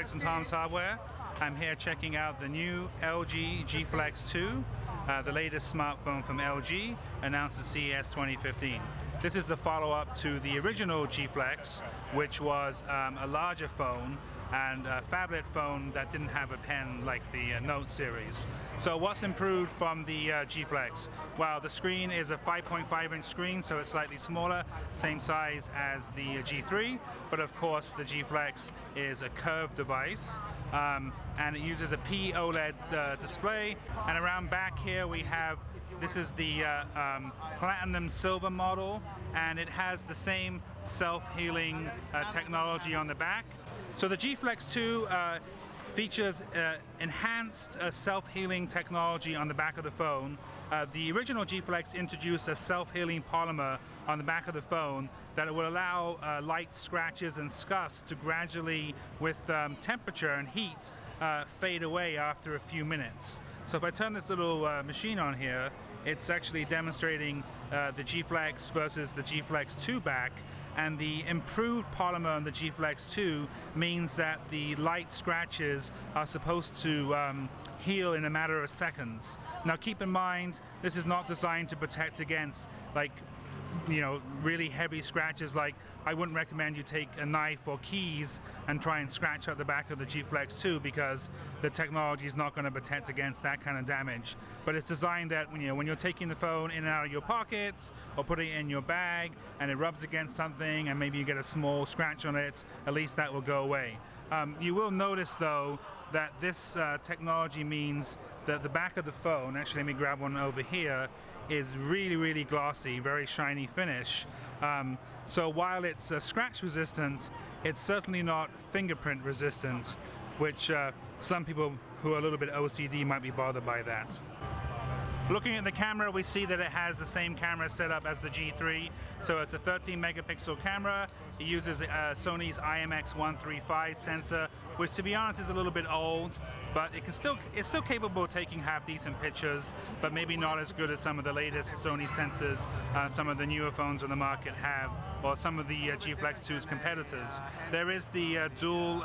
Alex and Tom's Hardware. I'm here checking out the new LG G Flex 2, the latest smartphone from LG, announced at CES 2015. This is the follow-up to the original G Flex, which was a larger phone and a phablet phone that didn't have a pen like the Note series. So what's improved from the G Flex? Well, the screen is a 5.5-inch screen, so it's slightly smaller, same size as the G3, but of course the G Flex is a curved device, and it uses a P-OLED display. And around back here we have, this is the platinum silver model, and it has the same self-healing technology on the back. So the G Flex 2 features enhanced self-healing technology on the back of the phone. The original G Flex introduced a self-healing polymer on the back of the phone that will allow light scratches and scuffs to gradually, with temperature and heat, fade away after a few minutes. So if I turn this little machine on here, it's actually demonstrating the G Flex versus the G Flex 2 back. And the improved polymer on the G Flex 2 means that the light scratches are supposed to heal in a matter of seconds. Now keep in mind, this is not designed to protect against, like, you know, really heavy scratches. Like, I wouldn't recommend you take a knife or keys and try and scratch out the back of the G Flex 2, because the technology is not going to protect against that kind of damage. But it's designed that when you're taking the phone in and out of your pockets or putting it in your bag and it rubs against something and maybe you get a small scratch on it, at least that will go away. You will notice though that this technology means that the back of the phone, actually let me grab one over here, is really glossy, very shiny finish. So while it's scratch resistant, it's certainly not fingerprint resistant, which some people who are a little bit OCD might be bothered by that. Looking at the camera, we see that it has the same camera setup as the G3. So it's a 13 megapixel camera. It uses Sony's IMX135 sensor, which to be honest is a little bit old, but it's still capable of taking half-decent pictures, but maybe not as good as some of the latest Sony sensors some of the newer phones on the market have, or some of the G Flex 2's competitors. There is the dual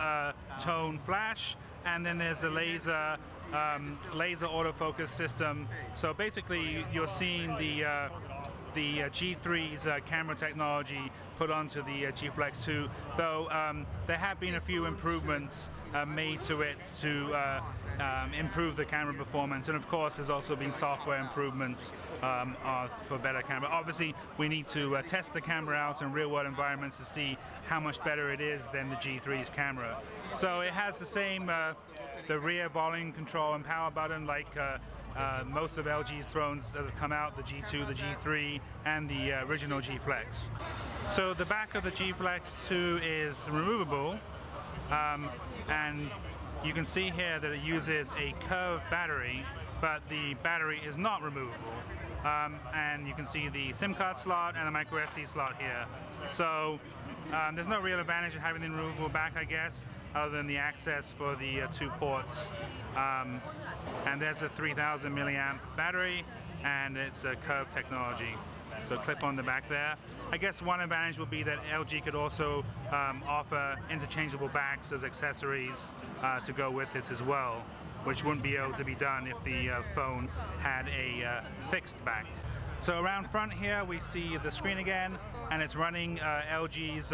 tone flash, and then there's a laser autofocus system. So basically you're seeing the G3's camera technology put onto the G Flex 2, though there have been a few improvements made to it to improve the camera performance, and of course there's also been software improvements for better camera. Obviously we need to test the camera out in real world environments to see how much better it is than the G3's camera. So it has the same the rear volume control and power button like most of LG's phones that have come out, the G2, the G3, and the original G Flex. So the back of the G Flex 2 is removable, and you can see here that it uses a curved battery, but the battery is not removable. And you can see the SIM card slot and the micro SD slot here. So there's no real advantage of having the removable back, I guess, other than the access for the 2 ports. And there's the 3000 milliamp battery, and it's a curved technology. So clip on the back there. I guess one advantage would be that LG could also offer interchangeable backs as accessories to go with this as well, which wouldn't be able to be done if the phone had a fixed back. So around front here we see the screen again, and it's running LG's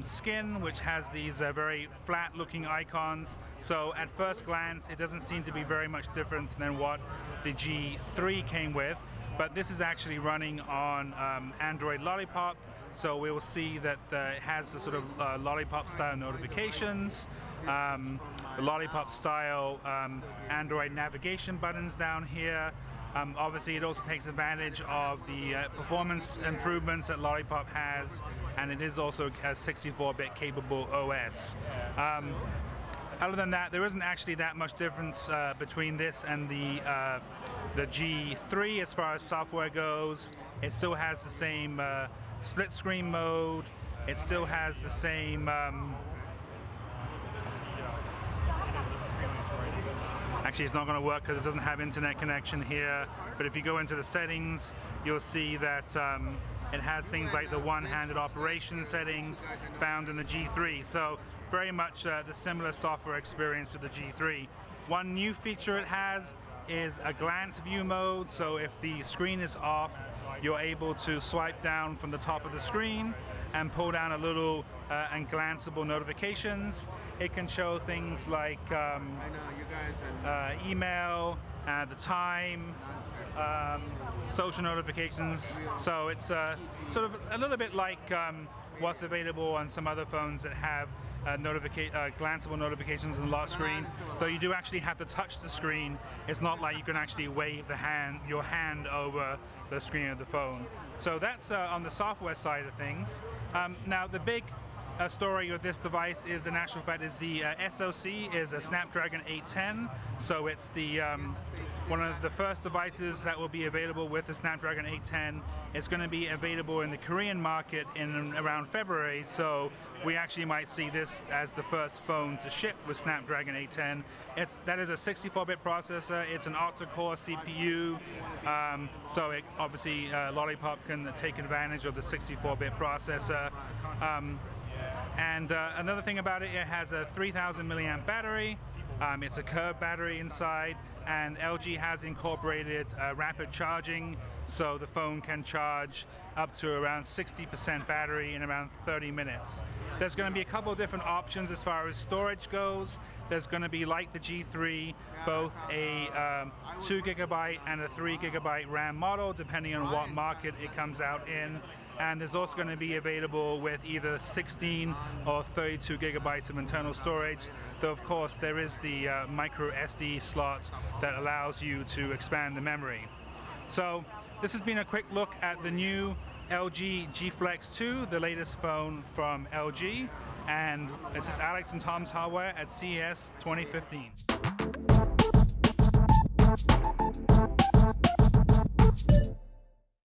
skin, which has these very flat looking icons. So at first glance it doesn't seem to be very much different than what the G3 came with, but this is actually running on Android Lollipop. So we will see that it has the sort of Lollipop style notifications, the Lollipop style Android navigation buttons down here. Obviously it also takes advantage of the performance improvements that Lollipop has, and it is also a 64-bit capable OS. Other than that, there isn't actually that much difference between this and the G3 as far as software goes. It still has the same split screen mode. It still has the same actually it's not going to work because it doesn't have internet connection here, but if you go into the settings you'll see that it has things like the one-handed operation settings found in the G3. So very much the similar software experience to the G3. One new feature it has is a glance view mode, so if the screen is off, you're able to swipe down from the top of the screen and pull down a little and glanceable notifications. It can show things like email, the time, social notifications. So it's sort of a little bit like what's available on some other phones that have glanceable notifications on the lock screen. Though you do actually have to touch the screen. It's not like you can actually wave your hand over the screen of the phone. So that's on the software side of things. Now the big story with this device is, in actual fact, is the SoC is a Snapdragon 810. So it's the one of the first devices that will be available with the Snapdragon 810. It's going to be available in the Korean market in around February. So we actually might see this as the first phone to ship with Snapdragon 810. That is a 64-bit processor. It's an octa-core CPU. So it obviously Lollipop can take advantage of the 64-bit processor. And another thing about it, it has a 3000 milliamp battery. It's a curved battery inside, and LG has incorporated rapid charging, so the phone can charge up to around 60% battery in around 30 minutes. There's going to be a couple of different options as far as storage goes. There's going to be, like the G3, both a 2 GB and a 3 GB RAM model, depending on what market it comes out in. And there's also going to be available with either 16 or 32 GB of internal storage, though of course there is the micro SD slot that allows you to expand the memory. So this has been a quick look at the new LG G Flex 2, the latest phone from LG, and this is Alex and Tom's Hardware at CES 2015.